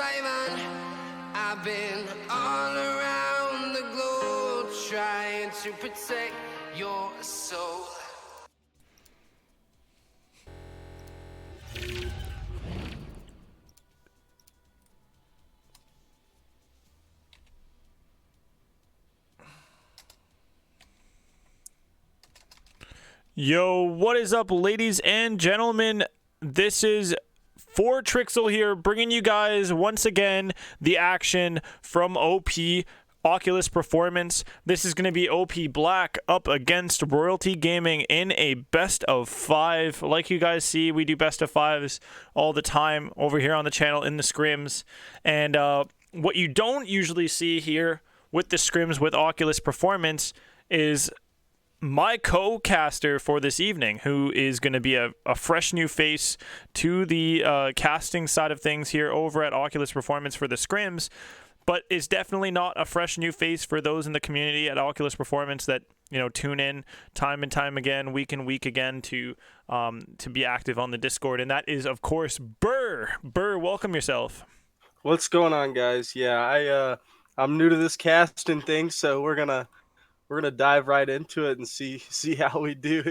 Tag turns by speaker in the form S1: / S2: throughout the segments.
S1: Simon. I've been all around the globe trying to protect your soul.
S2: Yo, what is up, ladies and gentlemen? This is 4Trixel here, bringing you guys once again the action from OP Oculus Performance. This is going to be OP Black up against Royalty Gaming in a best of 5. Like you guys see, we do best of 5s all the time over here on the channel in the scrims. And what you don't usually see here with the scrims with Oculus Performance is my co-caster for this evening, who is going to be a fresh new face to the casting side of things here over at Oculus Performance for the scrims, but is definitely not a fresh new face for those in the community at Oculus Performance that, you know, tune in time and time again, week and week again to be active on the Discord. And that is, of course, Burr. Burr, welcome yourself.
S3: What's going on, guys? Yeah, I'm new to this casting thing, so we're gonna dive right into it and see how we do.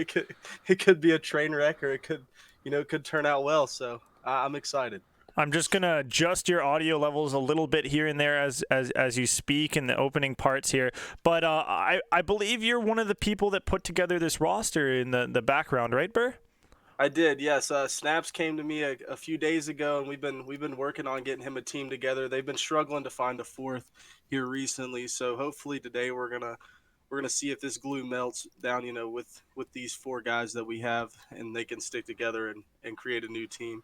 S3: It could be a train wreck, or it could turn out well. So I'm excited.
S2: I'm just gonna adjust your audio levels a little bit here and there as you speak in the opening parts here. But I believe you're one of the people that put together this roster in the background, right, Burr?
S3: I did, yes. Snaps came to me a few days ago, and we've been working on getting him a team together. They've been struggling to find a fourth here recently, so hopefully today we're gonna see if this glue melts down, with these 4 guys that we have, and they can stick together and create a new team.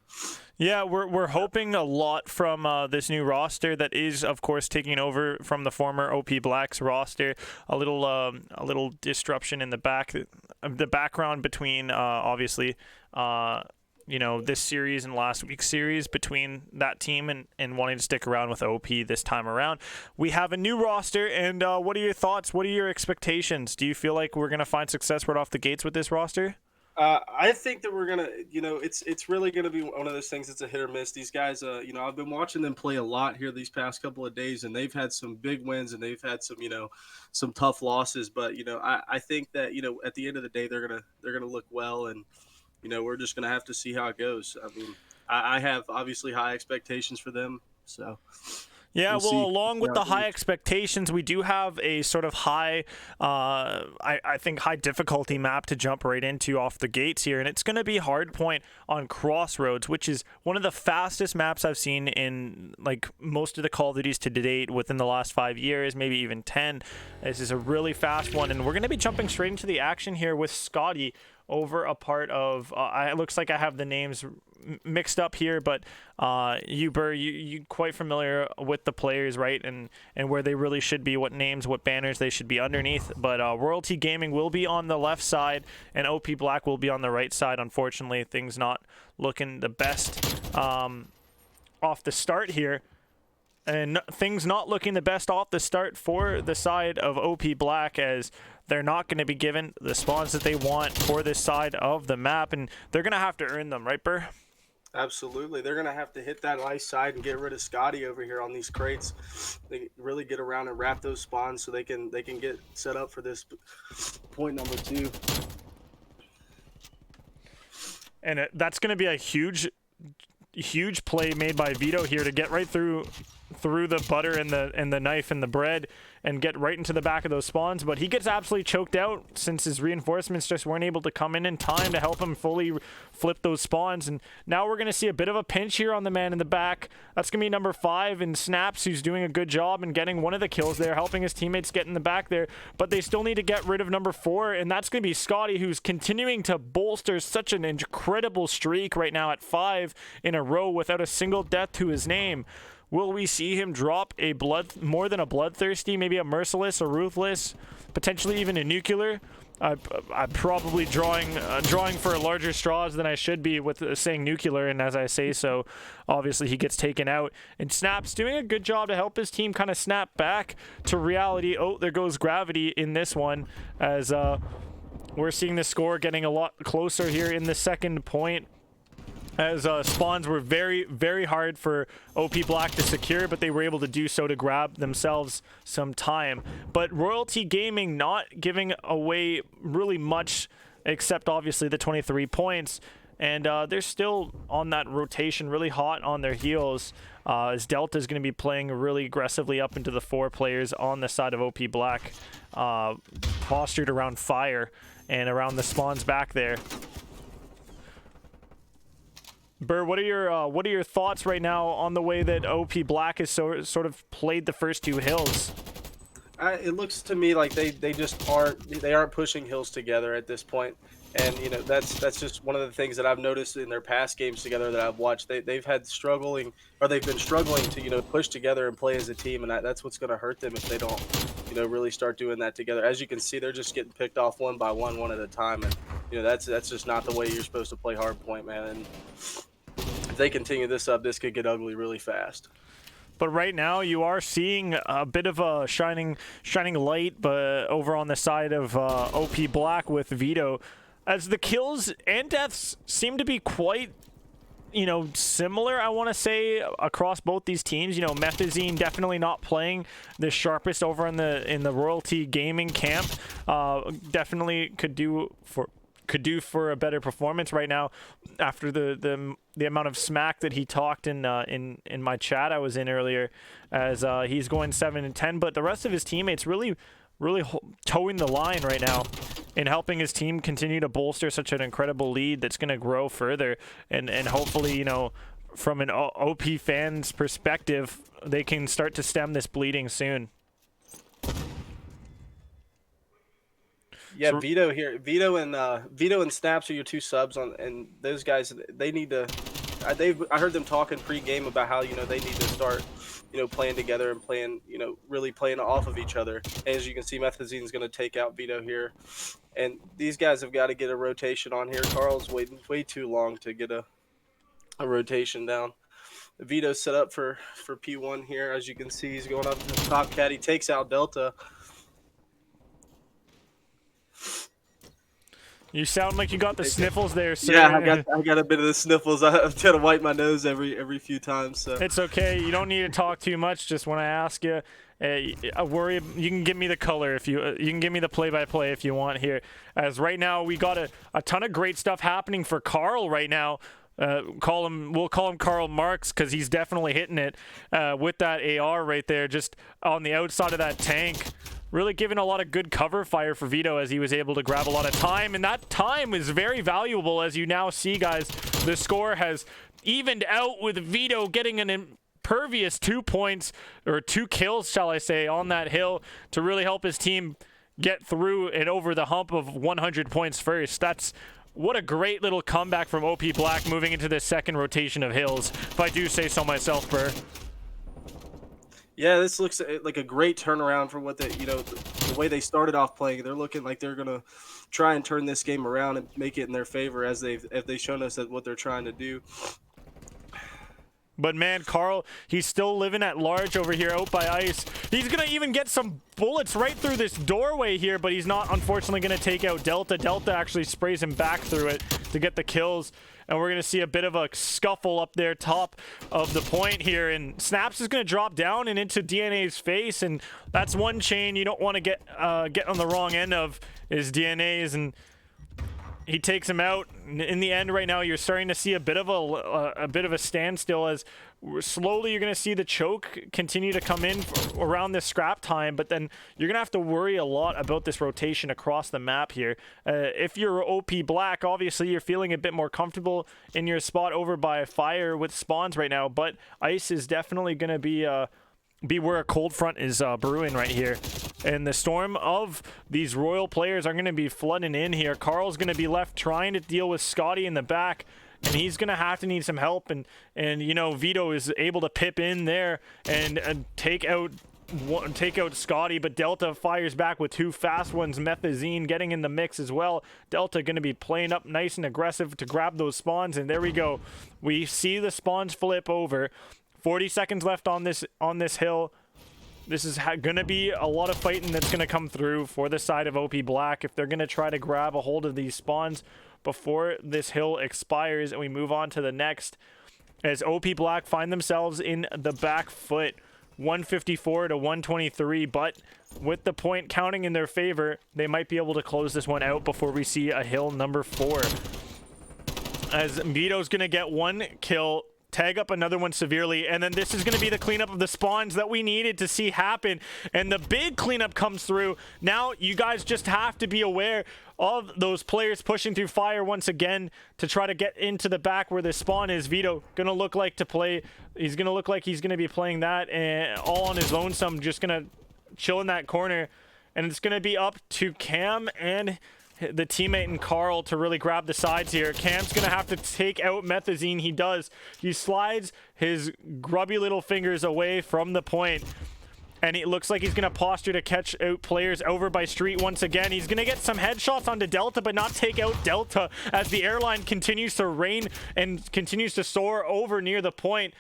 S2: Yeah, we're hoping a lot from this new roster that is, of course, taking over from the former OP Blacks roster. A little disruption in the background between obviously this series and last week's series between that team and wanting to stick around with OP this time around. We have a new roster, and what are your thoughts? What are your expectations? Do you feel like we're going to find success right off the gates with this roster?
S3: I think that we're going to, it's really going to be one of those things. It's a hit or miss. These guys, I've been watching them play a lot here these past couple of days, and they've had some big wins, and they've had some tough losses. But, I think that, at the end of the day, they're going to look well, and we're just going to have to see how it goes. I mean, I have obviously high expectations for them. So,
S2: yeah, well, along with the high expectations, we do have a sort of high, I think, high difficulty map to jump right into off the gates here. And it's going to be Hardpoint on Crossroads, which is one of the fastest maps I've seen in, like, most of the Call of Duties to date within the last 5 years, maybe even 10. This is a really fast one. And we're going to be jumping straight into the action here with Scotty over a part of it looks like I have the names mixed up here, but you, Burr, you quite familiar with the players, right, and where they really should be, what names, what banners they should be underneath. But Royalty Gaming will be on the left side, and OP Black will be on the right side. Unfortunately, things not looking the best off the start here. And things not looking the best off the start for the side of OP Black, as they're not going to be given the spawns that they want for this side of the map, and they're going to have to earn them, right, Burr?
S3: Absolutely. They're going to have to hit that ice side and get rid of Scotty over here on these crates. They really get around and wrap those spawns so they can get set up for this point number 2.
S2: And that's going to be a huge play made by Vito here to get right through the butter and the knife and the bread and get right into the back of those spawns. But he gets absolutely choked out since his reinforcements just weren't able to come in time to help him fully flip those spawns. And now we're going to see a bit of a pinch here on the man in the back. That's going to be number 5 in Snaps, who's doing a good job and getting one of the kills there, helping his teammates get in the back there. But they still need to get rid of number 4, and that's going to be Scotty, who's continuing to bolster such an incredible streak right now at 5 in a row without a single death to his name. Will we see him drop more than a bloodthirsty, maybe a merciless, a ruthless, potentially even a nuclear? I'm probably drawing for larger straws than I should be with saying nuclear, and as I say so, obviously he gets taken out. And Snap's doing a good job to help his team kind of snap back to reality. Oh, there goes Gravity in this one, as we're seeing the score getting a lot closer here in the second point. as spawns were very, very hard for OP Black to secure, but they were able to do so to grab themselves some time. But Royalty Gaming not giving away really much, except obviously the 23 points. And they're still on that rotation, really hot on their heels, as Delta is going to be playing really aggressively up into the 4 players on the side of OP Black, postured around fire and around the spawns back there. Burr, what are your thoughts right now on the way that OP Black has sort of played the first 2 hills?
S3: It looks to me like they just aren't pushing hills together at this point. And you know, that's just one of the things that I've noticed in their past games together that I've watched. They've been struggling to, you know, push together and play as a team, and that's what's going to hurt them if they don't, you know, really start doing that together. As you can see, they're just getting picked off one by one at a time, and you know, that's just not the way you're supposed to play hardpoint, man. And if they continue this up, this could get ugly really fast.
S2: But right now, you are seeing a bit of a shining light, but over on the side of OP Black with Vito, as the kills and deaths seem to be quite, you know, similar, I want to say, across both these teams. You know, Methazine definitely not playing the sharpest over in the Royalty Gaming camp. Definitely could do for a better performance right now after the amount of smack that he talked in my chat I was in earlier, as he's going 7-10, but the rest of his teammates really towing the line right now and helping his team continue to bolster such an incredible lead that's going to grow further, and hopefully, you know, from an OP fan's perspective, they can start to stem this bleeding soon.
S3: Yeah, so, Vito here. Vito and Snaps are your 2 subs on, and those guys, they need to. I heard them talking pre-game about how, you know, they need to start, you know, playing together and playing, you know, really playing off of each other. And as you can see, Methazine is going to take out Vito here, and these guys have got to get a rotation on here. Carl's waiting way too long to get a rotation down. Vito's set up for P1 here. As you can see, he's going up to the top cat. He takes out Delta.
S2: You sound like you got the sniffles there, sir.
S3: Yeah, I got a bit of the sniffles. I'm trying to wipe my nose every few times. So
S2: it's okay. You don't need to talk too much. Just when I ask you, I worry. You can give me the color if you can give me the play-by-play if you want here. As right now we got a ton of great stuff happening for Carl right now. We'll call him Karl Marx, because he's definitely hitting it with that AR right there, just on the outside of that tank. Really giving a lot of good cover fire for Vito, as he was able to grab a lot of time, and that time is very valuable. As you now see, guys, the score has evened out with Vito getting an impervious 2 points, or 2 kills, shall I say, on that hill to really help his team get through and over the hump of 100 points first. That's what a great little comeback from OP Black moving into the second rotation of hills, if I do say so myself, Burr.
S3: Yeah, this looks like a great turnaround for what they, you know, the way they started off playing. They're looking like they're gonna try and turn this game around and make it in their favor, as they've shown us that what they're trying to do.
S2: But man, Carl, he's still living at large over here out by ice. He's gonna even get some bullets right through this doorway here, but he's not, unfortunately, gonna take out Delta. Delta actually sprays him back through it to get the kills. And we're going to see a bit of a scuffle up there top of the point here. And Snaps is going to drop down and into DNA's face. And that's one chain you don't want to get on the wrong end of, is DNA's. And he takes him out. In the end right now, you're starting to see a bit of a standstill, as slowly you're going to see the choke continue to come in around this scrap time, but then you're going to have to worry a lot about this rotation across the map here. If you're OP Black, obviously you're feeling a bit more comfortable in your spot over by fire with spawns right now, but ice is definitely going to be where a cold front is brewing right here. And the storm of these Royal players are going to be flooding in here. Carl's going to be left trying to deal with Scotty in the back, and he's going to have to need some help. And you know, Vito is able to pip in there and take out Scotty, but Delta fires back with 2 fast ones. Methazine getting in the mix as well. Delta going to be playing up nice and aggressive to grab those spawns, and there we go. We see the spawns flip over. 40 seconds left on this hill. This is going to be a lot of fighting that's going to come through for the side of OP Black if they're going to try to grab a hold of these spawns before this hill expires and we move on to the next, as OP Black find themselves in the back foot, 154 to 123, but with the point counting in their favor, they might be able to close this one out before we see a hill number 4. As Vito's going to get 1 kill, tag up another one severely, and then this is going to be the cleanup of the spawns that we needed to see happen, and the big cleanup comes through. Now you guys just have to be aware of those players pushing through fire once again to try to get into the back where the spawn is. Vito gonna look like to play, he's gonna look like he's gonna be playing that and all on his lonesome, just gonna chill in that corner, and it's gonna be up to Cam and the teammate and Carl to really grab the sides here. Cam's gonna have to take out Methazine. He does. He slides his grubby little fingers away from the point, and it looks like he's gonna posture to catch out players over by Street once again. He's gonna get some headshots onto Delta, but not take out Delta as the airline continues to rain and continues to soar over near the point.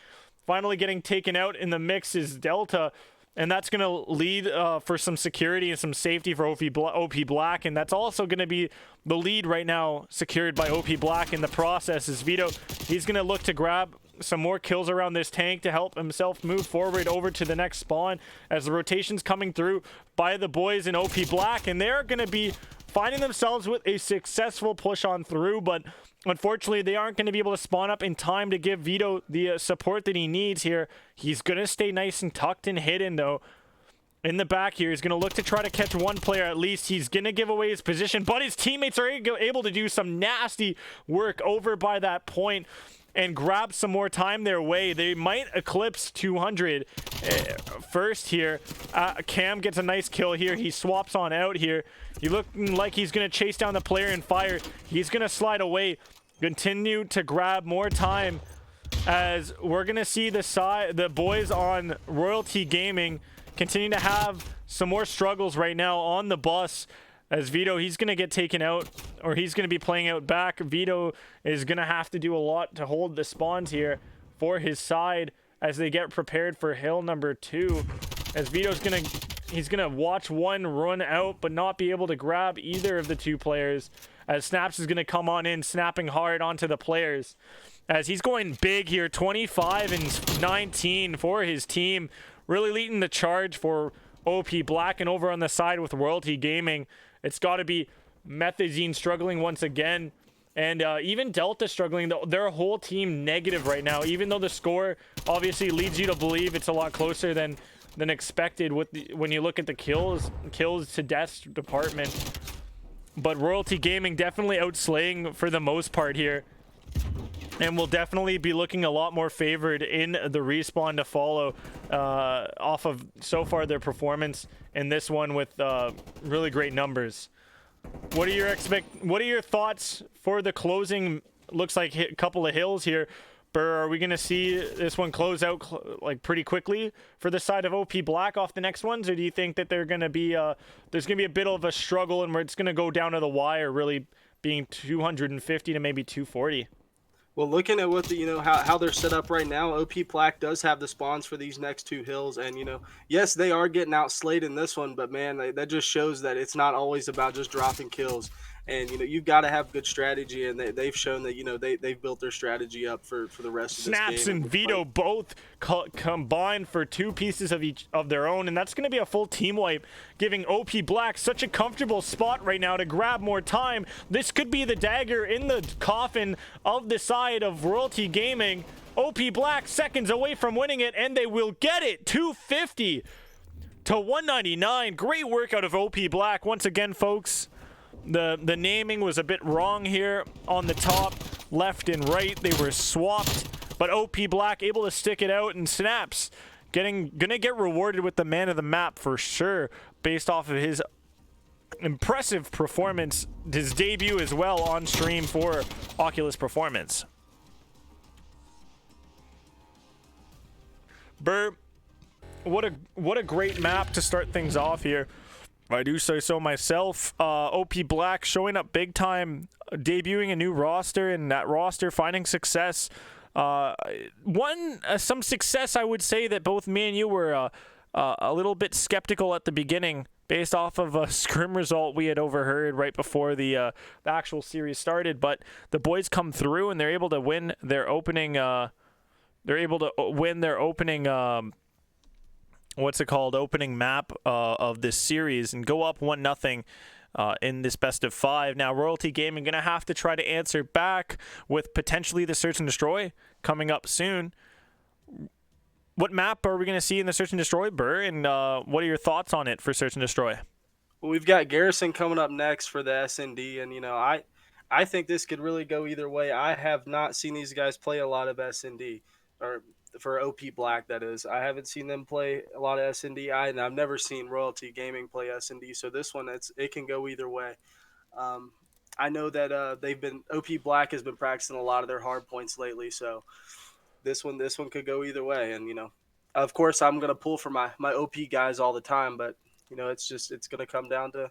S2: Finally getting taken out in the mix is Delta, and that's going to lead for some security and some safety for OP Black, and that's also going to be the lead right now secured by OP Black in the process. Is Vito, he's going to look to grab some more kills around this tank to help himself move forward over to the next spawn as the rotation's coming through by the boys in OP Black, and they're going to be finding themselves with a successful push on through, but unfortunately they aren't going to be able to spawn up in time to give Vito the support that he needs here. He's going to stay nice and tucked and hidden though in the back here. He's going to look to try to catch one player at least. He's going to give away his position, but his teammates are able to do some nasty work over by that point and grab some more time their way. They might eclipse 200 first here. Cam gets a nice kill here. He swaps on out here. He looking like he's going to chase down the player and fire. He's going to slide away, continue to grab more time, as we're going to see the boys on Royalty Gaming continue to have some more struggles right now on the bus. As Vito, he's going to get taken out, or he's going to be playing out back. Vito is going to have to do a lot to hold the spawns here for his side as they get prepared for hill number 2. As Vito's going to watch one run out, but not be able to grab either of the 2 players. As Snaps is going to come on in, snapping hard onto the players. As he's going big here, 25 and 19 for his team. Really leading the charge for OP Black, and over on the side with Royalty Gaming, it's got to be Methazine struggling once again, and even Delta struggling. Their whole team negative right now, even though the score obviously leads you to believe it's a lot closer than expected when you look at the kills to deaths department. But Royalty Gaming definitely outslaying for the most part here, and will definitely be looking a lot more favored in the respawn to follow off of so far their performance in this one with really great numbers. What are your thoughts for the closing? Looks like a couple of hills here. Burr, are we going to see this one close out like pretty quickly for the side of OP Black off the next ones, or do you think that they're going to be there's going to be a bit of a struggle and where it's going to go down to the wire, really being 250 to maybe 240?
S3: Well, looking at what how they're set up right now, OP Black does have the spawns for these next 2 hills, and yes, they are getting outslayed in this one, but man, that just shows that it's not always about just dropping kills. And you've got to have good strategy, and they've shown that they've built their strategy up for the rest of this game.
S2: Snaps and Vito both combined for 2 pieces of their own, and that's going to be a full team wipe, giving OP Black such a comfortable spot right now to grab more time. This could be the dagger in the coffin of the side of Royalty Gaming. OP Black seconds away from winning it, and they will get it. 250 to 199. Great work out of OP Black once again, folks. The naming was a bit wrong here on the top, left and right. They were swapped, but OP Black able to stick it out, and Snaps gonna get rewarded with the man of the map for sure, based off of his impressive performance, his debut as well on stream for Oculus Performance. Burr, what a great map to start things off here. I do say so myself. OP Black showing up big time, debuting a new roster, and that roster finding success. Some success I would say that both me and you were a little bit skeptical at the beginning based off of a scrim result we had overheard right before the actual series started. But the boys come through and they're able to win their opening. Opening map of this series and go up 1-0 in this best of 5. Now, Royalty Gaming going to have to try to answer back with potentially the Search and Destroy coming up soon. What map are we going to see in the Search and Destroy, Burr? And what are your thoughts on it for Search and Destroy?
S3: Well, we've got Garrison coming up next for the SND, and I think this could really go either way. I have not seen these guys play a lot of SND, or for OP Black, that is. I haven't seen them play a lot of SND, and I've never seen Royalty Gaming play SND. So this one, it can go either way. I know that OP Black has been practicing a lot of their hard points lately, so this one could go either way. And of course, I'm gonna pull for my OP guys all the time, but it's gonna come down to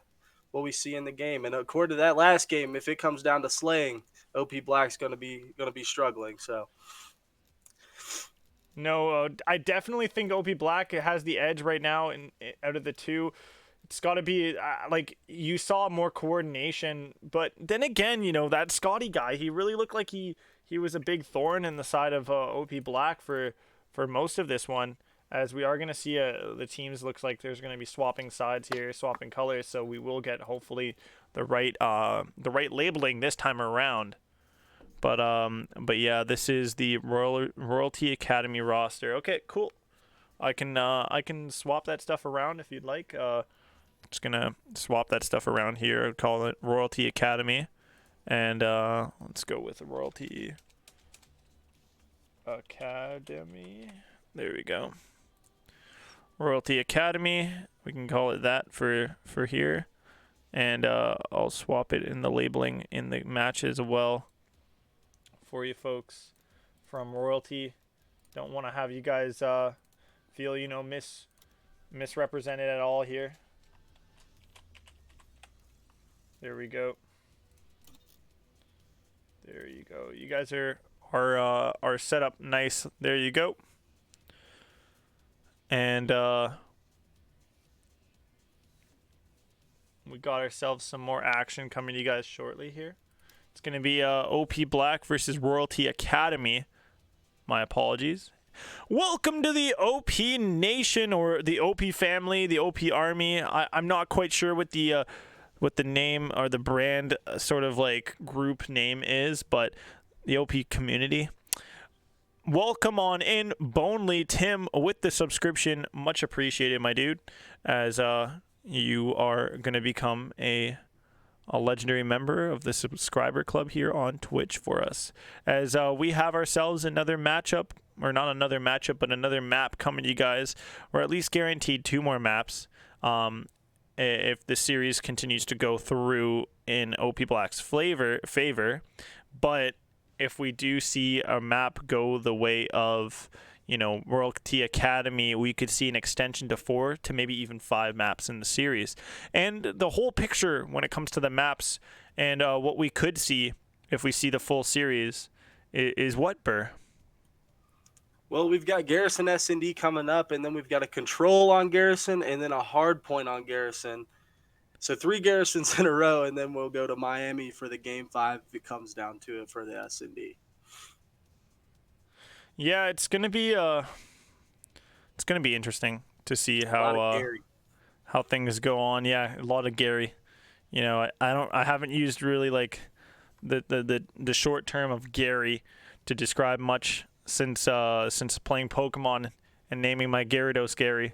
S3: what we see in the game. And according to that last game, if it comes down to slaying, OP Black's gonna be struggling. So.
S2: No, I definitely think OP Black has the edge right now out of the two. It's got to be you saw more coordination, but then again, that Scotty guy, he really looked like he was a big thorn in the side of OP Black for most of this one. As we are going to see the teams, looks like there's going to be swapping sides here, swapping colors, so we will get hopefully the right labeling this time around. But yeah, this is the Royalty Academy roster. Okay, cool. I can swap that stuff around if you'd like. Just gonna swap that stuff around here. I'd call it Royalty Academy, and let's go with Royalty Academy. There we go. Royalty Academy. We can call it that for here, and I'll swap it in the labeling in the match as well. For you folks from Royalty, don't want to have you guys feel misrepresented at all here. There we go. There you go. You guys are set up nice. There you go. And we got ourselves some more action coming to you guys shortly here. It's going to be OP Black versus Royalty Academy. My apologies. Welcome to the OP Nation, or the OP family, the OP Army. I'm not quite sure what the name or the brand sort of like group name is, but the OP community. Welcome on in, Bonely Tim, with the subscription. Much appreciated, my dude, as you are going to become a legendary member of the subscriber club here on Twitch for us, as we have ourselves another matchup, or not another matchup, but another map coming to you guys, or at least guaranteed 2 more maps if the series continues to go through in OP Black's favor. But if we do see a map go the way of Royalty Academy, we could see an extension to 4 to maybe even 5 maps in the series. And the whole picture when it comes to the maps and what we could see if we see the full series is what, Burr?
S3: Well, we've got Garrison S&D coming up, and then we've got a control on Garrison and then a hard point on Garrison. So 3 Garrisons in a row, and then we'll go to Miami for the Game 5 if it comes down to it for the S&D.
S2: Yeah, it's gonna be interesting to see how things go on. Yeah, a lot of Gary. I haven't used really like the short term of Gary to describe much since playing Pokemon and naming my Gyarados Gary.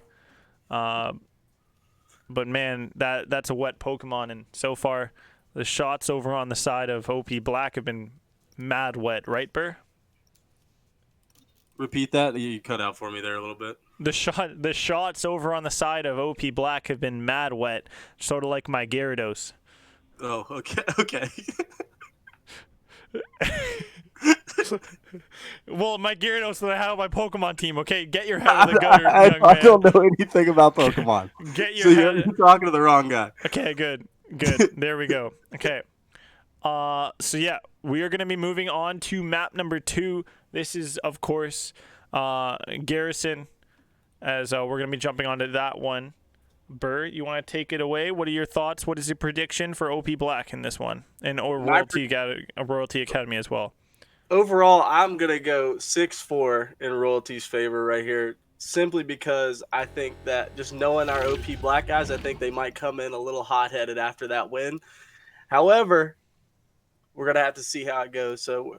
S2: But man, that's a wet Pokemon, and so far the shots over on the side of OP Black have been mad wet, right, Burr?
S3: Repeat that. You cut out for me there a little bit.
S2: The shots over on the side of OP Black have been mad wet, sort of like my Gyarados.
S3: Oh, okay.
S2: Well, my Gyarados that I have on my Pokemon team. Okay, get your head out of the gutter, young man.
S3: I don't know anything about Pokemon.
S2: You're
S3: talking to the wrong guy.
S2: Okay, good. There we go. Okay. So yeah, we are going to be moving on to map number 2. This is, of course, Garrison as we're going to be jumping onto that one. Burr, you want to take it away? What are your thoughts? What is your prediction for OP Black in this one? And or Royalty Academy as well.
S3: Overall, I'm going to go 6-4 in Royalty's favor right here, simply because I think that just knowing our OP Black guys, I think they might come in a little hot-headed after that win. However, we're going to have to see how it goes. So,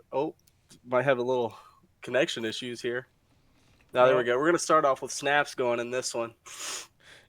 S3: might have a little connection issues here. Now, there we go. We're going to start off with Snaps going in this one.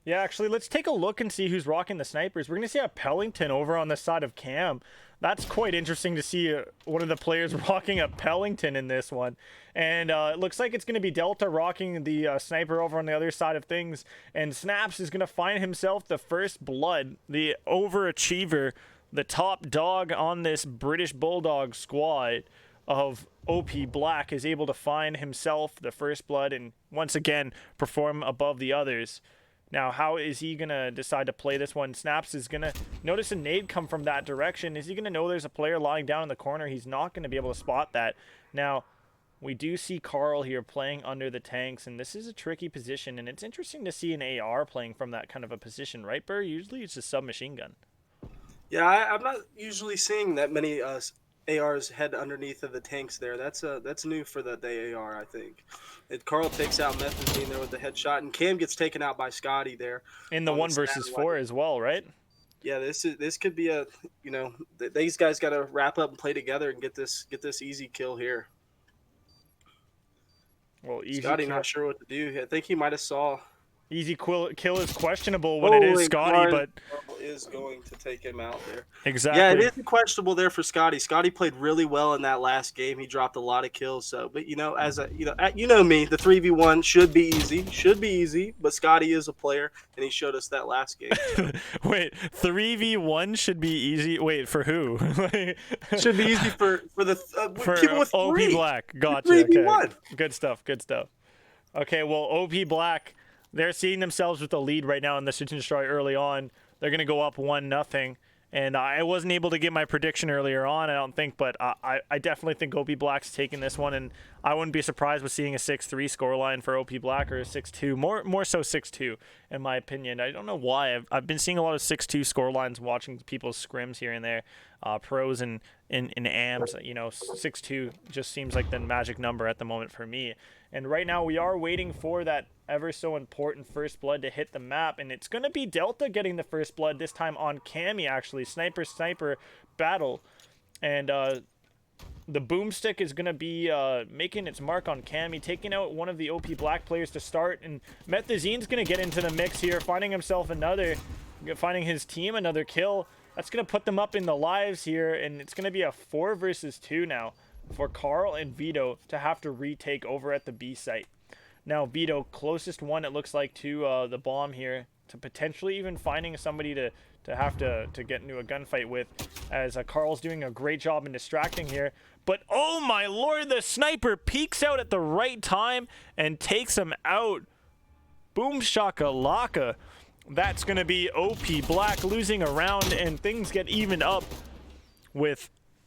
S2: Yeah, actually, let's take a look and see who's rocking the snipers. We're going to see a Pellington over on the side of Cam. That's quite interesting to see one of the players rocking a Pellington in this one. And it looks like it's going to be Delta rocking the sniper over on the other side of things. And Snaps is going to find himself the first blood, the overachiever, the top dog on this British Bulldog squad of OP Black is able to find himself the first blood and once again perform above the others. Now, how is he going to decide to play this one? Snaps is going to notice a nade come from that direction. Is he going to know there's a player lying down in the corner? He's not going to be able to spot that. Now, we do see Carl here playing under the tanks, and this is a tricky position, and it's interesting to see an AR playing from that kind of a position, right, Burr? Usually it's a submachine gun.
S3: Yeah, I'm not usually seeing that many ARs head underneath of the tanks there. That's new for the AR, I think. Carl takes out Methazine there with the headshot, and Cam gets taken out by Scotty there.
S2: In the 1 versus 4 as well, right?
S3: Yeah, this could be a, these guys got to wrap up and play together and get this easy kill here.
S2: Well, easy
S3: Scotty
S2: kill.
S3: not sure what to do. I think he might have saw.
S2: Easy kill is questionable when it is Scotty, but
S3: is going to take him out there.
S2: Exactly.
S3: Yeah, it is questionable there for Scotty. Scotty played really well in that last game. He dropped a lot of kills. So, but me, the 3v1 should be easy. But Scotty is a player, and he showed us that last game. So.
S2: Wait, 3v1 should be easy. Wait, for who?
S3: Should be easy for people with
S2: OP
S3: 3.
S2: Black. Gotcha.
S3: 3v1.
S2: Okay. Good stuff. Okay, well, OP Black. They're seeing themselves with the lead right now in the Search and Destroy early on. They're going to go up 1-0. And I wasn't able to get my prediction earlier on, I don't think, but I definitely think OP Black's taking this one, and I wouldn't be surprised with seeing a 6-3 scoreline for OP Black or a 6-2, more so 6-2 in my opinion. I don't know why. I've been seeing a lot of 6-2 scorelines, watching people's scrims here and there, pros and AMs. 6-2 just seems like the magic number at the moment for me. And right now we are waiting for that ever so important first blood to hit the map, and it's going to be Delta getting the first blood this time on Cammy, actually. Sniper battle, and the boomstick is going to be making its mark on Cammy, taking out one of the OP Black players to start, and Methazine's going to get into the mix here, finding his team another kill. That's going to put them up in the lives here, and it's going to be a 4 versus 2 now for Carl and Vito to have to retake over at the B site. Now, Vito, closest one, it looks like, to the bomb here, to potentially even finding somebody to have to get into a gunfight with, as Carl's doing a great job in distracting here. But, oh my lord, the sniper peeks out at the right time and takes him out. Boom shakalaka. That's going to be OP Black losing a round, and things get evened up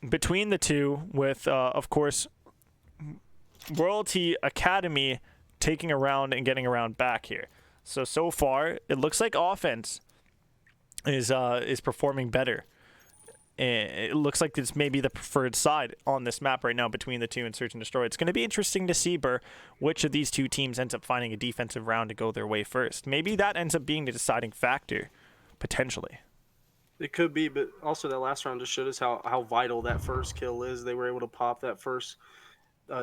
S2: between the two with, of course, Royalty Academy taking a round and getting a round back here. So far, it looks like offense is performing better. It looks like it's maybe the preferred side on this map right now between the two in Search and Destroy. It's going to be interesting to see, Burr, which of these two teams ends up finding a defensive round to go their way first. Maybe that ends up being the deciding factor, potentially.
S3: It could be, but also that last round just showed us how vital that first kill is. They were able to pop that first.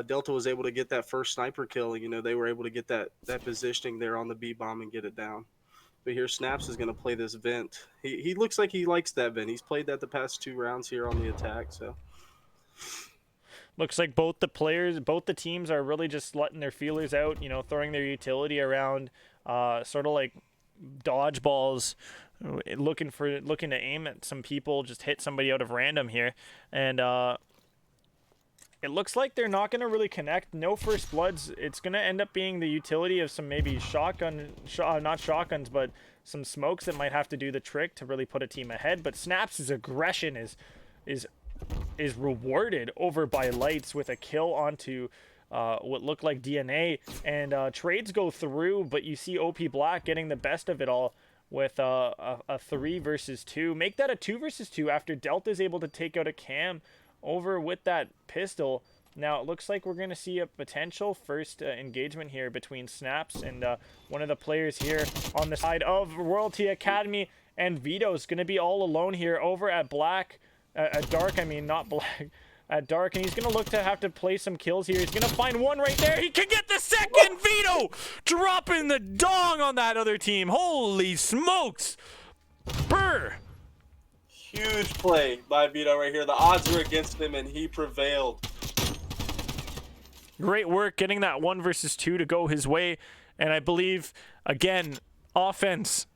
S3: Delta was able to get that first sniper kill. They were able to get that positioning there on the B bomb and get it down. But here Snaps is going to play this vent. He looks like he likes that vent. He's played that the past 2 rounds here on the attack. So
S2: looks like both the teams are really just letting their feelers out, throwing their utility around, sort of like dodgeballs, looking to aim at some people, just hit somebody out of random here. And it looks like they're not going to really connect. No first bloods. It's going to end up being the utility of some maybe not shotguns, but some smokes that might have to do the trick to really put a team ahead. But Snaps' aggression is rewarded over by Lights with a kill onto what looked like DNA, and trades go through, but you see OP Black getting the best of it all with a 3 versus 2. Make that a 2 versus 2 after Delta is able to take out a Cam over with that pistol. Now it looks like we're going to see a potential first engagement here between Snaps and one of the players here on the side of Royalty Academy, and Vito's going to be all alone here over at Black, at Dark, I mean, not Black, at Dark, and he's going to look to have to play some kills here. He's going to find one right there. He can get the second. Vito dropping the dong on that other team. Holy smokes. Brr.
S3: Huge play by Vito right here. The odds were against him, and he prevailed.
S2: Great work getting that 1 versus 2 to go his way. And I believe, again, offense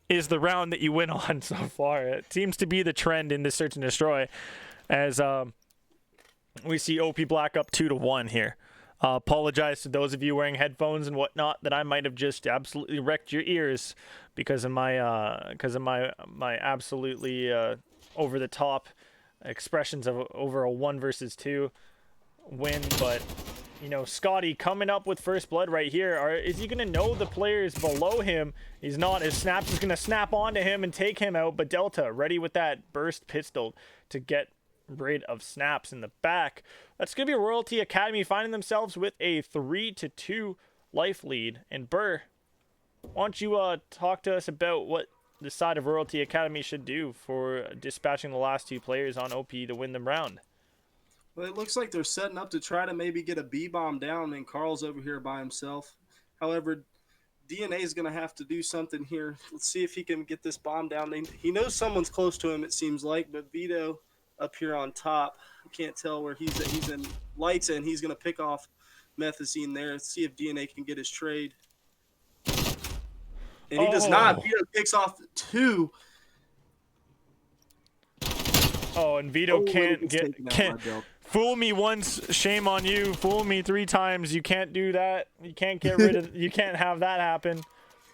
S2: is the round that you win on so far. It seems to be the trend in this Search and Destroy, as we see OP Black up 2-1 here. Apologize to those of you wearing headphones and whatnot that I might have just absolutely wrecked your ears because of my absolutely over the top expressions of over a 1 versus 2 win. But you know, Scotty coming up with first blood right here. Is he going to know the players below him? He's not. His Snaps is going to snap onto him and take him out. But Delta ready with that burst pistol to get rid of Snaps in the back. That's going to be Royalty Academy finding themselves with a 3-2 life lead. And Burr, why don't you talk to us about what the side of Royalty Academy should do for dispatching the last 2 players on OP to win them round?
S3: Well, it looks like they're setting up to try to maybe get a B-bomb down, and Carl's over here by himself. However, DNA is going to have to do something here. Let's see if he can get this bomb down. He knows someone's close to him, it seems like, but Vito up here on top, I can't tell where he's at. He's in lights, and he's going to pick off Methazine there. Let's see if DNA can get his trade. And he does not. Vito picks off 2.
S2: Oh, and Vito can't fool me once, shame on you. Fool me 3 times, you can't do that. You can't get rid of, you can't have that happen.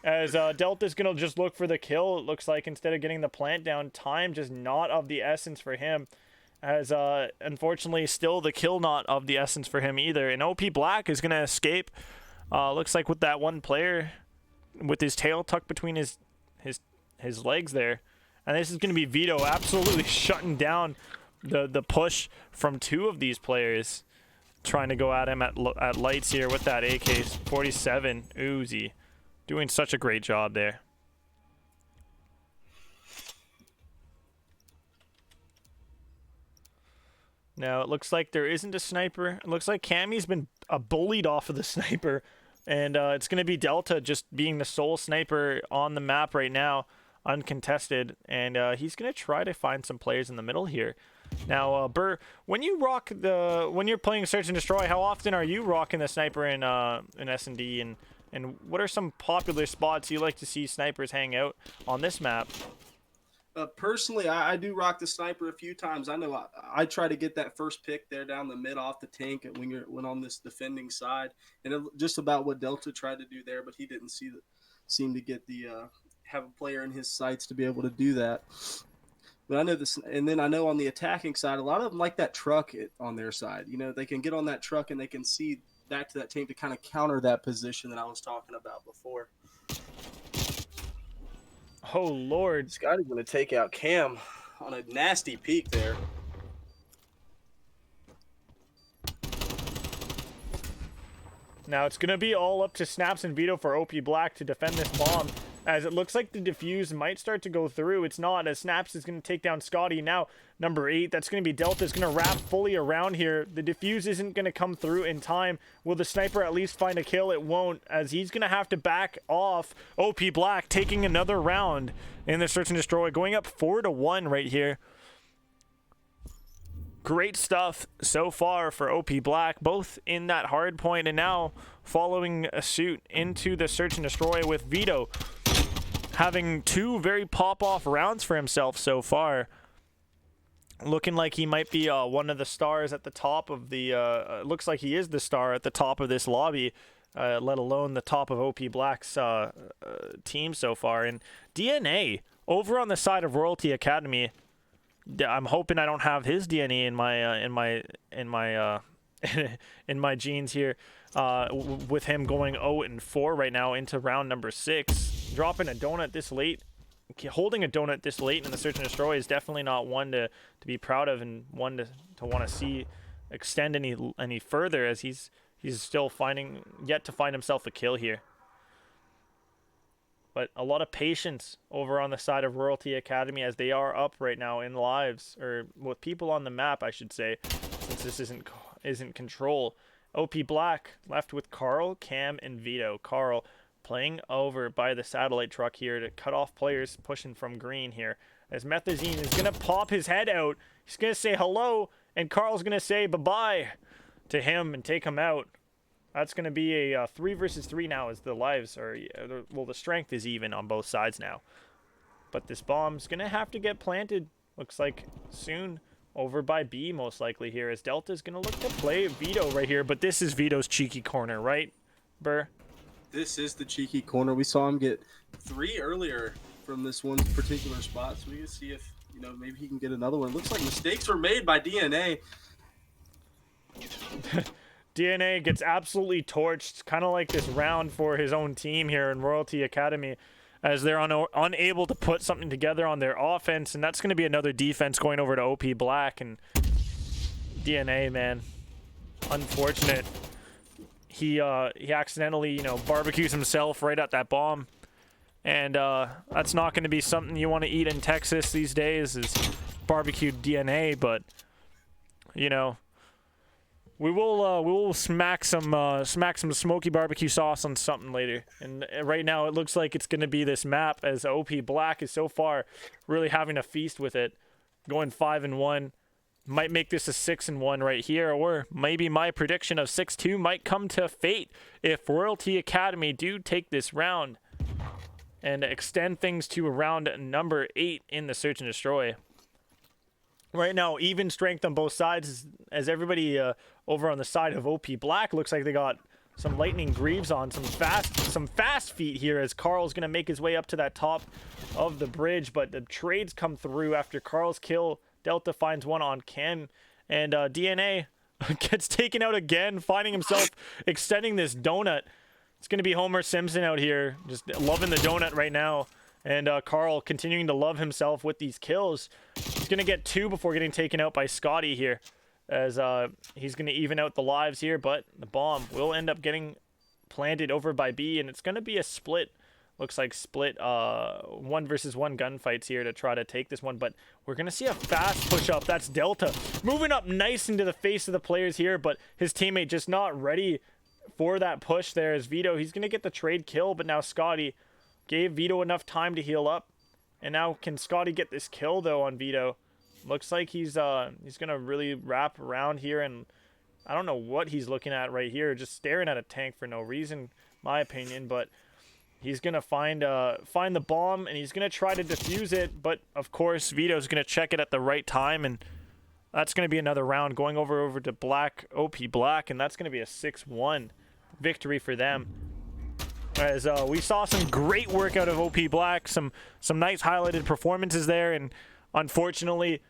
S2: As Delta's gonna just look for the kill, it looks like, instead of getting the plant down. Time just not of the essence for him. As unfortunately still the kill not of the essence for him either. And OP Black is gonna escape. Looks like with that one player with his tail tucked between his legs there. And this is going to be Vito absolutely shutting down the push from 2 of these players, trying to go at him at lights here with that AK-47 Uzi. Doing such a great job there. Now, it looks like there isn't a sniper. It looks like Cammy's been bullied off of the sniper. And it's going to be Delta just being the sole sniper on the map right now, uncontested. And he's going to try to find some players in the middle here. Now, Burr, when you're playing Search and Destroy, how often are you rocking the sniper in S&D? And what are some popular spots you like to see snipers hang out on this map?
S3: Personally, I do rock the sniper a few times. I know I try to get that first pick there down the mid off the tank when on this defending side, and just about what Delta tried to do there, but he didn't seem to get the have a player in his sights to be able to do that. But I know this, and then I know on the attacking side, a lot of them like that truck on their side. You know, they can get on that truck and they can see back to that tank to kind of counter that position that I was talking about before.
S2: Oh, Lord.
S3: Scotty's going to take out Cam on a nasty peek there.
S2: Now it's going to be all up to Snaps and Vito for OP Black to defend this bomb, as it looks like the defuse might start to go through. It's not, as Snaps is going to take down Scotty. Now, number 8, that's going to be Delta, is going to wrap fully around here. The defuse isn't going to come through in time. Will the sniper at least find a kill? It won't, as he's going to have to back off. OP Black taking another round in the Search and Destroy, going up 4-1 right here. Great stuff so far for OP Black, both in that hard point and now following a suit into the Search and Destroy, with Vito having 2 very pop-off rounds for himself so far. Looking like he might be one of the stars at the top of the... looks like he is the star at the top of this lobby, let alone the top of OP Black's team so far. And DNA, over on the side of Royalty Academy, I'm hoping I don't have his DNA in my genes here, with him going 0-4 right now into round number 6. Dropping a donut this late, holding a donut this late in the search and destroy is definitely not one to be proud of, and one to want to see extend any further, as he's still yet to find himself a kill here. But a lot of patience over on the side of Royalty Academy, as they are up right now in lives, or with people on the map, I should say, since this isn't control. OP Black left with Carl, Cam, and Vito. Carl playing over by the satellite truck here to cut off players pushing from green here. As Methazine is going to pop his head out. He's going to say hello, and Carl's going to say bye-bye to him and take him out. That's going to be a 3 versus 3 now, as the lives are, well, the strength is even on both sides now. But this bomb's going to have to get planted, looks like soon, over by B most likely here, as Delta's going to look to play Vito right here. But this is Vito's cheeky corner, right, Burr?
S3: This is the cheeky corner. We saw him get 3 earlier from this one particular spot, so we can see if, maybe he can get another one. Looks like mistakes were made by DNA.
S2: DNA gets absolutely torched, kind of like this round for his own team here in Royalty Academy, as they're unable to put something together on their offense, and that's going to be another defense going over to OP Black. And DNA, man, unfortunate. He accidentally, barbecues himself right at that bomb, and that's not going to be something you want to eat in Texas these days, is barbecued DNA. But we will smack some smoky barbecue sauce on something later. And right now it looks like it's going to be this map, as OP Black is so far really having a feast with it, going 5-1. Might make this a 6-1 right here, or maybe my prediction of 6-2 might come to fate if Royalty Academy do take this round and extend things to round number 8 in the search and destroy. Right now, even strength on both sides, as everybody over on the side of OP Black looks like they got some lightning greaves on, some fast feet here, as Carl's going to make his way up to that top of the bridge. But the trades come through after Carl's kill. Delta finds one on Cam, and DNA gets taken out again, finding himself extending this donut. It's going to be Homer Simpson out here, just loving the donut right now. And Carl continuing to love himself with these kills. He's going to get 2 before getting taken out by Scotty here, as he's going to even out the lives here. But the bomb will end up getting planted over by B, and it's going to be a split. Looks like split 1 versus 1 gunfights here to try to take this one. But we're going to see a fast push up. That's Delta moving up nice into the face of the players here, but his teammate just not ready for that push there. As Vito, he's going to get the trade kill, but now Scotty gave Vito enough time to heal up. And now can Scotty get this kill though on Vito? Looks like he's going to really wrap around here, and I don't know what he's looking at right here, just staring at a tank for no reason, my opinion. But he's going to find the bomb, and he's going to try to defuse it, but of course Vito's going to check it at the right time, and that's going to be another round going over to Black, OP Black, and that's going to be a 6-1 victory for them. As we saw some great work out of OP Black, some nice highlighted performances there, and unfortunately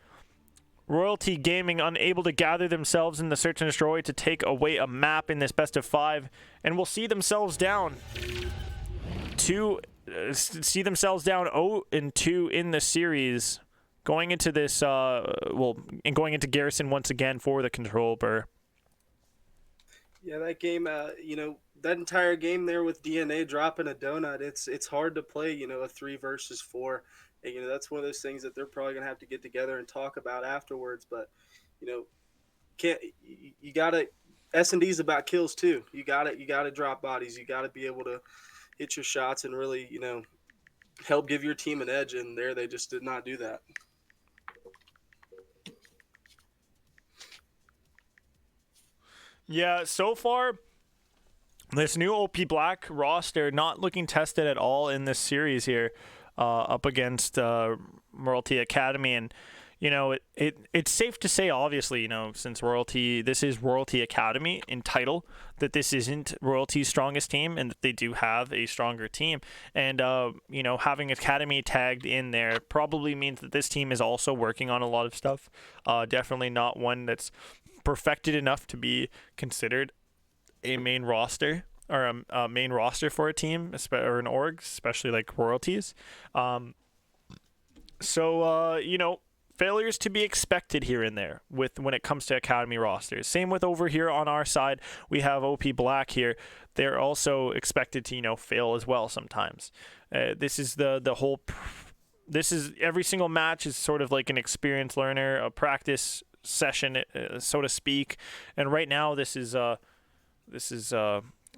S2: Royalty Gaming unable to gather themselves in the search and destroy to take away a map in this best of 5, and will see themselves down 0-2 in the series, going into this and going into Garrison once again for the control. Burr.
S3: Yeah, that game, that entire game there with DNA dropping a donut, it's hard to play, a 3 versus 4. And, that's one of those things that they're probably going to have to get together and talk about afterwards. But, you got to, S&D is about kills too. You got to drop bodies. You got to be able to hit your shots and really, help give your team an edge. And there they just did not do that.
S2: Yeah, so far, this new OP Black roster not looking tested at all in this series here, up against Royalty Academy. And, it's safe to say, obviously, since this is Royalty Academy in title, that this isn't Royalty's strongest team, and that they do have a stronger team. And, having Academy tagged in there probably means that this team is also working on a lot of stuff. Definitely not one that's perfected enough to be considered a main roster or a main roster for a team or an org, especially like royalties. Failures to be expected here and there when it comes to academy rosters. Same with over here on our side, we have OP Black here. They're also expected to fail as well sometimes. This is this is every single match is sort of like an experience learner, a practice session, so to speak. And right now, this is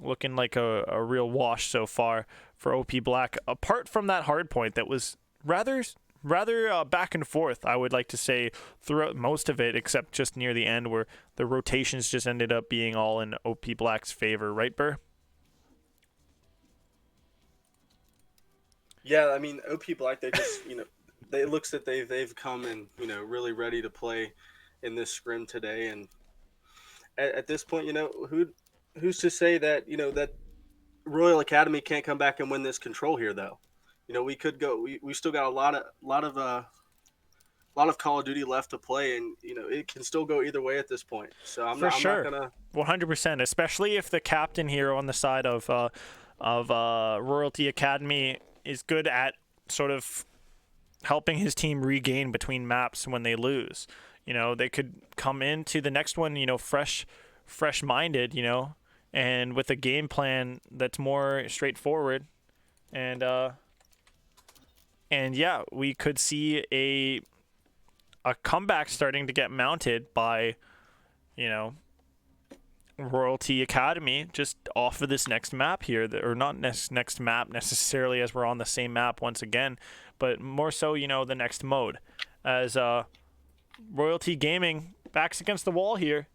S2: looking like a real wash so far for OP Black. Apart from that hard point that was rather back and forth, I would like to say, throughout most of it, except just near the end where the rotations just ended up being all in OP Black's favor, right, Burr?
S3: Yeah, I mean, OP Black, they just, it looks that they've come in, really ready to play in this scrim today. And at this point, who's to say that, that Royal Academy can't come back and win this control here, though? We could go. We still got a lot of Call of Duty left to play, and it can still go either way at this point. So I'm not gonna
S2: 100%, especially if the captain here on the side of Royalty Academy is good at sort of helping his team regain between maps when they lose. They could come into the next one, fresh-minded, and with a game plan that's more straightforward, and yeah, we could see a comeback starting to get mounted by, Royalty Academy just off of this next map here, or not next map necessarily, as we're on the same map once again, but more so, the next mode, as Royalty Gaming backs against the wall here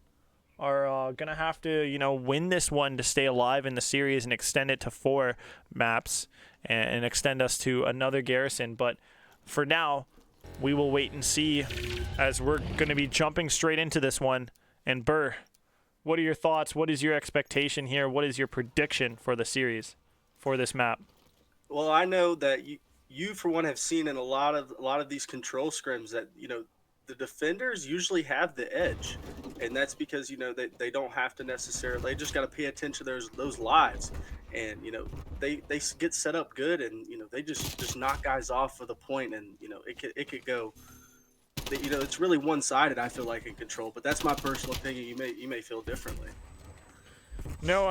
S2: are gonna have to win this one to stay alive in the series and extend it to 4 maps and extend us to another garrison. But for now, we will wait and see, as we're going to be jumping straight into this one. And Burr, what are your thoughts? What is your expectation here? What is your prediction for the series, for this map?
S3: Well, I know that you for one have seen in a lot of these control scrims that the defenders usually have the edge, and that's because they don't have to necessarily. They just got to pay attention to those lives, and they get set up good, and they just knock guys off for the point, and it could go. It's really one-sided, I feel like, in control, but that's my personal opinion. You may feel differently.
S2: No,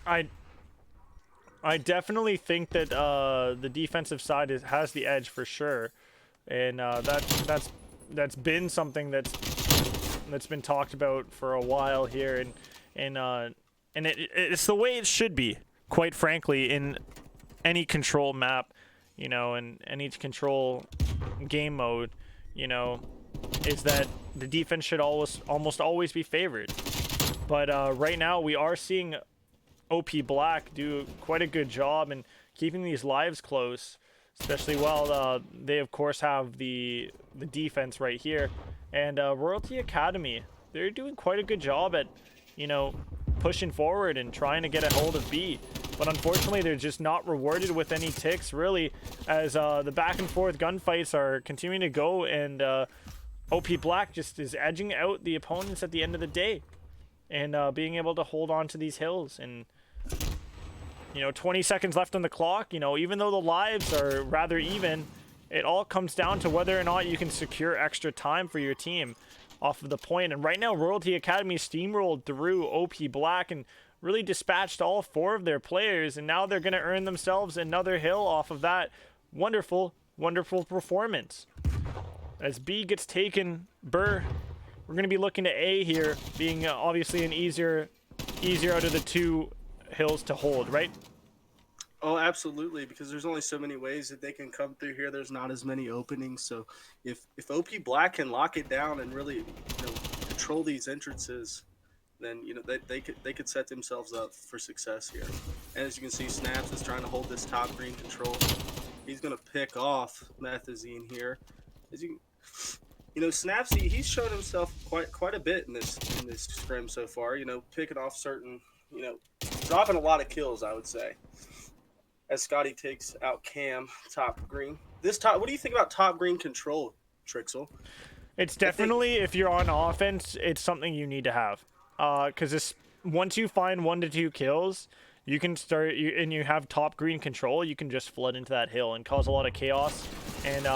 S2: I definitely think that the defensive side has the edge for sure, and that's been something that's been talked about for a while here, and it's the way it should be, quite frankly, in any control map, and any control game mode, is that the defense should almost always be favored. But right now we are seeing OP Black do quite a good job in keeping these lives close, especially while they of course have the defense right here. And Royalty Academy, they're doing quite a good job at pushing forward and trying to get a hold of B, but unfortunately they're just not rewarded with any ticks really, as the back and forth gunfights are continuing to go, and OP Black just is edging out the opponents at the end of the day, and being able to hold on to these hills. And 20 seconds left on the clock, even though the lives are rather even, it all comes down to whether or not you can secure extra time for your team off of the point. And right now, Royalty Academy steamrolled through OP Black and really dispatched all 4 of their players, and now they're going to earn themselves another hill off of that wonderful, wonderful performance. As B gets taken, Burr, we're going to be looking to A here, being obviously an easier out of the 2 hills to hold, right?
S3: Oh, absolutely, because there's only so many ways that they can come through here. There's not as many openings. So if OP Black can lock it down and really control these entrances, then they could set themselves up for success here. And as you can see, Snaps is trying to hold this top green control. He's going to pick off Methazine here. As you Snaps, he's shown himself quite a bit in this scrim so far. Picking off certain, dropping a lot of kills, I would say. As Scotty takes out Cam, top green. What do you think about top green control, Trixel?
S2: It's definitely, if you're on offense, it's something you need to have. Because once you find 1 to 2 kills, you can start, and you have top green control, you can just flood into that hill and cause a lot of chaos, and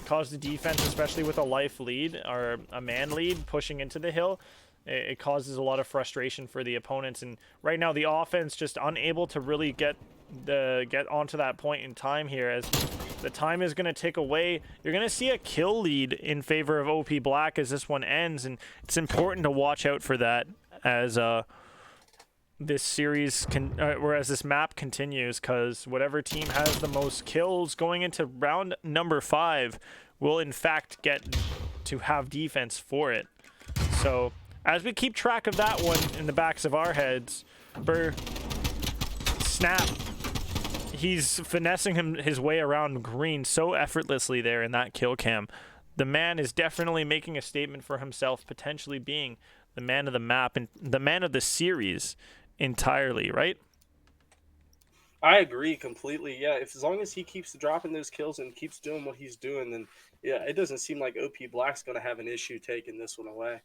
S2: cause the defense, especially with a life lead or a man lead pushing into the hill, it causes a lot of frustration for the opponents. And right now the offense just unable to really get onto that point in time here, as the time is going to tick away. You're going to see a kill lead in favor of OP Black as this one ends, and it's important to watch out for that as this series whereas this map continues, because whatever team has the most kills going into round number 5 will in fact get to have defense for it. So as we keep track of that one in the backs of our heads, Snap, he's finessing his way around green so effortlessly there in that kill cam. The man is definitely making a statement for himself, potentially being the man of the map and the man of the series entirely, right?
S3: I agree completely. Yeah, as long as he keeps dropping those kills and keeps doing what he's doing, then yeah, it doesn't seem like OP Black's going to have an issue taking this one away.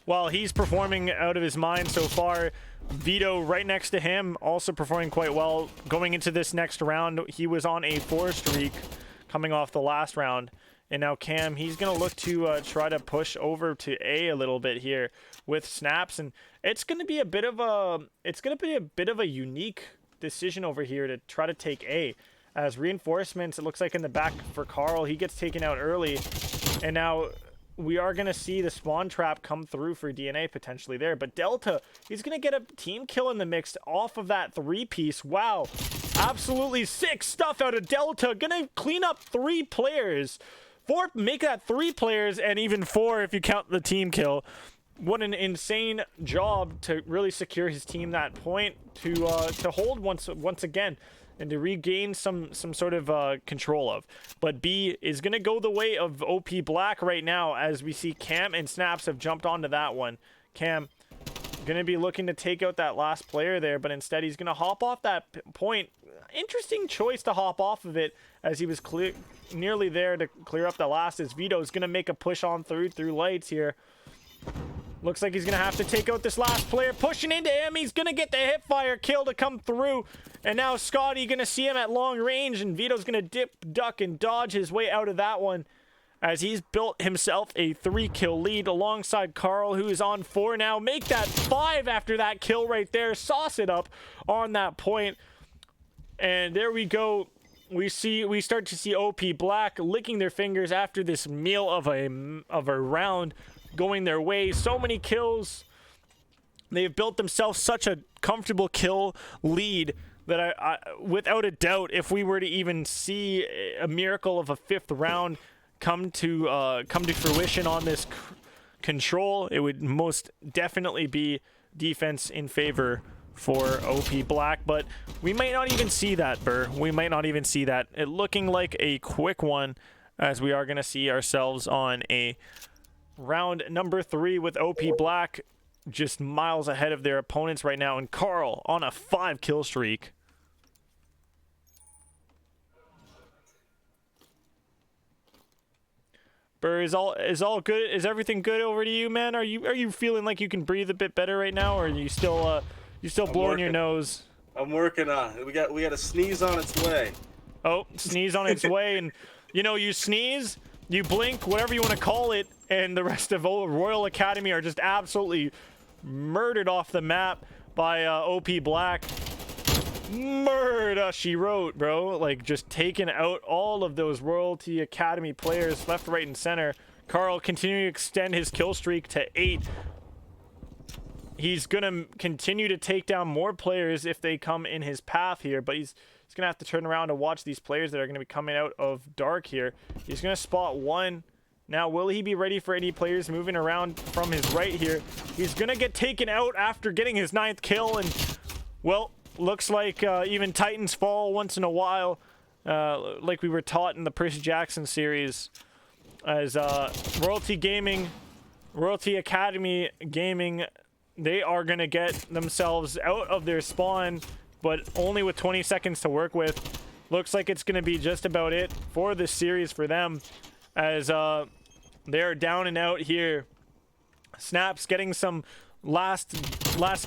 S2: Well, he's performing out of his mind so far. Vito right next to him, also performing quite well. Going into this next round, he was on a 4 streak coming off the last round. And now Cam, he's going to look to try to push over to A little bit here with Snaps. And it's going to be a bit of a unique decision over here to try to take A. As reinforcements, it looks like in the back for Carl, he gets taken out early. And now we are going to see the spawn trap come through for DNA potentially there. But Delta, he's going to get a team kill in the mix off of that 3-piece. Wow. Absolutely sick stuff out of Delta. Going to clean up 3 players. 4, make that 3 players, and even 4 if you count the team kill. What an insane job to really secure his team that point, to hold once again, and to regain some sort of control of. But B is going to go the way of OP Black right now, as we see Cam and Snaps have jumped onto that one. Cam going to be looking to take out that last player there, but instead he's going to hop off that point. Interesting choice to hop off of it, as he was nearly there to clear up the last, as Vito's going to make a push on through lights here. Looks like he's going to have to take out this last player. Pushing into him. He's going to get the hipfire kill to come through. And now Scotty going to see him at long range. And Vito's going to dip, duck, and dodge his way out of that one, as he's built himself a 3-kill lead alongside Carl, who is on 4 now. Make that 5 after that kill right there. Sauce it up on that point. And there we go. We start to see OP Black licking their fingers after this meal of a round going their way. So many kills. They've built themselves such a comfortable kill lead that I without a doubt, if we were to even see a miracle of a 5th round come to fruition on this control, it would most definitely be defense in favor for OP Black. But we might not even see that, Burr. We might not even see that. It looking like a quick one, as we are going to see ourselves on a round number 3 with OP Black just miles ahead of their opponents right now, and Carl on a 5-kill streak. Burr, is all good? Is everything good over to you, man? Are you feeling like you can breathe a bit better right now, or are you still blowing your nose?
S3: I'm working on it. We got a sneeze on its way.
S2: Oh, sneeze on its way, and you sneeze, you blink, whatever you want to call it, and the rest of Royal Academy are just absolutely murdered off the map by OP Black. Murder, she wrote, bro. Like, just taking out all of those Royalty Academy players left, right, and center. Carl continuing to extend his kill streak to 8. He's going to continue to take down more players if they come in his path here, but he's going to have to turn around and watch these players that are going to be coming out of dark here. He's going to spot 1. Now, will he be ready for any players moving around from his right here? He's going to get taken out after getting his 9th kill, and, well, looks like even Titans fall once in a while, like we were taught in the Percy Jackson series, as Royalty Academy Gaming, they are going to get themselves out of their spawn, but only with 20 seconds to work with. Looks like it's going to be just about it for this series for them, as They're down and out here. Snaps getting some last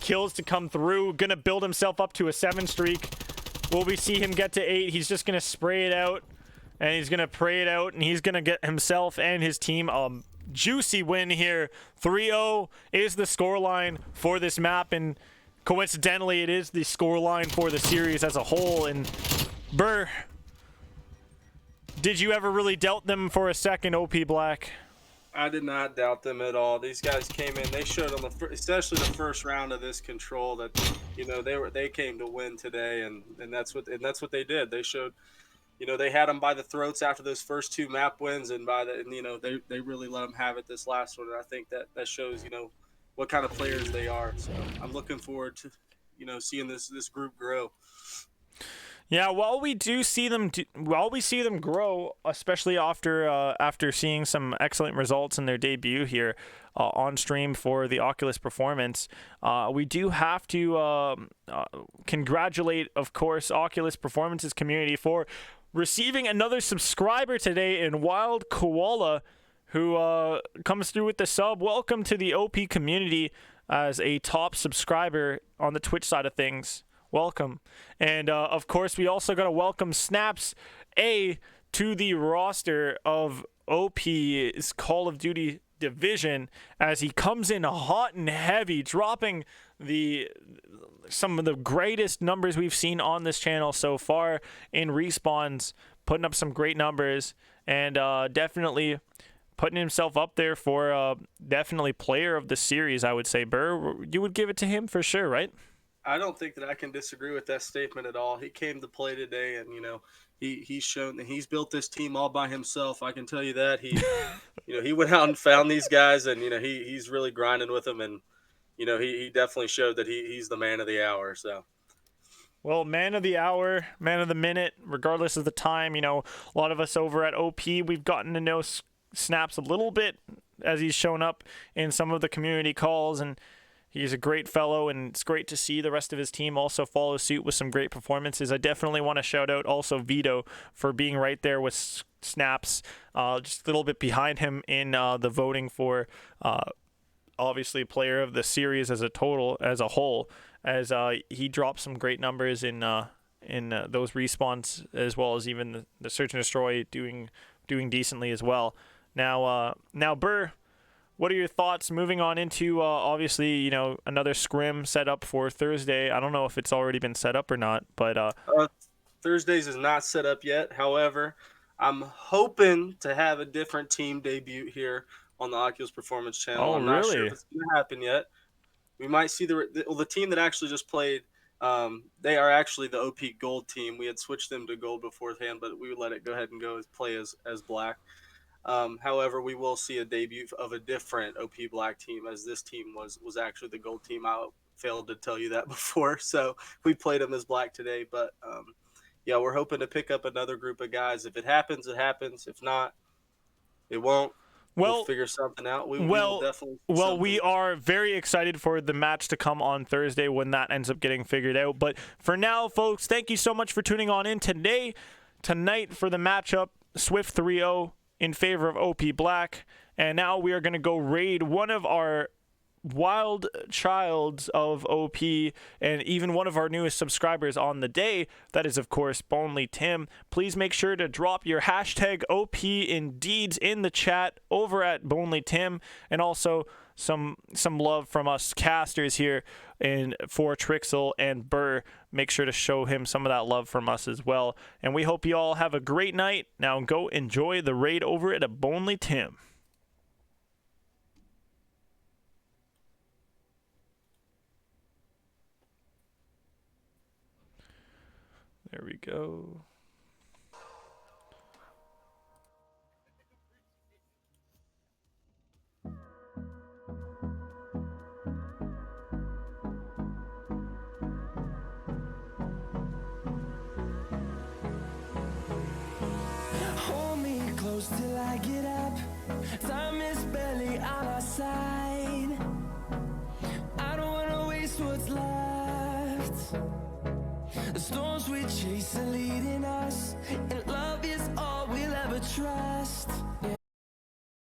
S2: kills to come through. Gonna build himself up to a 7 streak. Will we see him get to 8? He's just gonna spray it out, and he's gonna pray it out, and he's gonna get himself and his team a juicy win here. 3-0 is the scoreline for this map, and coincidentally it is the scoreline for the series as a whole. And Burr, did you ever really doubt them for a second, OP Black?
S3: I did not doubt them at all. These guys came in. They showed on especially the first round of this control that, you know, they came to win today, and that's what they did. They showed, you know, they had them by the throats after those first 2 map wins, and you know, they really let them have it this last one. And I think that shows, you know, what kind of players they are. So I'm looking forward to, you know, seeing this group grow.
S2: Yeah, while we see them grow, especially after seeing some excellent results in their debut here on stream for the Oculus performance, we do have to congratulate, of course, Oculus Performance's community for receiving another subscriber today in Wild Koala, who comes through with the sub. Welcome to the OP community as a top subscriber on the Twitch side of things. Welcome. And of course, we also got to welcome Snaps A to the roster of OP's Call of Duty division as he comes in hot and heavy, dropping some of the greatest numbers we've seen on this channel so far in respawns, putting up some great numbers, and definitely putting himself up there for definitely player of the series, I would say. Burr, you would give it to him for sure, right?
S3: I don't think that I can disagree with that statement at all. He came to play today, and, you know, he's shown that he's built this team all by himself. I can tell you that. He you know, he went out and found these guys, and, you know, he's really grinding with them, and, you know, he definitely showed that he's the man of the hour. So,
S2: well, man of the hour, man of the minute, regardless of the time. You know, a lot of us over at OP, we've gotten to know Snaps a little bit as he's shown up in some of the community calls, and he's a great fellow, and it's great to see the rest of his team also follow suit with some great performances. I definitely want to shout out also Vito for being right there with Snaps, just a little bit behind him in the voting for obviously player of the series as a whole, as he dropped some great numbers in those respawns, as well as even the search and destroy doing decently as well. Now Burr, what are your thoughts moving on into, obviously, you know, another scrim set up for Thursday? I don't know if it's already been set up or not, but
S3: Thursdays is not set up yet. However, I'm hoping to have a different team debut here on the Oculus Performance channel. I'm not sure if it's going to happen yet. We might see the team that actually just played. They are actually the OP Gold team. We had switched them to Gold beforehand, but we would let it go ahead and play as Black. However, we will see a debut of a different OP Black team, as this team was actually the Gold team. I failed to tell you that before, so we played them as Black today. But yeah, we're hoping to pick up another group of guys. If it happens, it happens. If not, it won't. We'll figure something out. We will definitely. Well,
S2: we are very excited for the match to come on Thursday when that ends up getting figured out. But for now, folks, thank you so much for tuning on in tonight for the matchup. Swift 3-0 in favor of OP Black. And now we are going to go raid one of our wild childs of OP, and even one of our newest subscribers on the day. That is, of course, Bonely Tim. Please make sure to drop your hashtag OP Indeeds in the chat over at Bonely Tim, and also some love from us casters here for Trixel and Burr. Make sure to show him some of that love from us as well. And we hope you all have a great night. Now go enjoy the raid over at a Bonely Tim. There we go.
S4: Hold me close till I get up. Time is barely on our side. I don't wanna waste what's left. The storms we chase are leading us, and love is all we'll ever trust.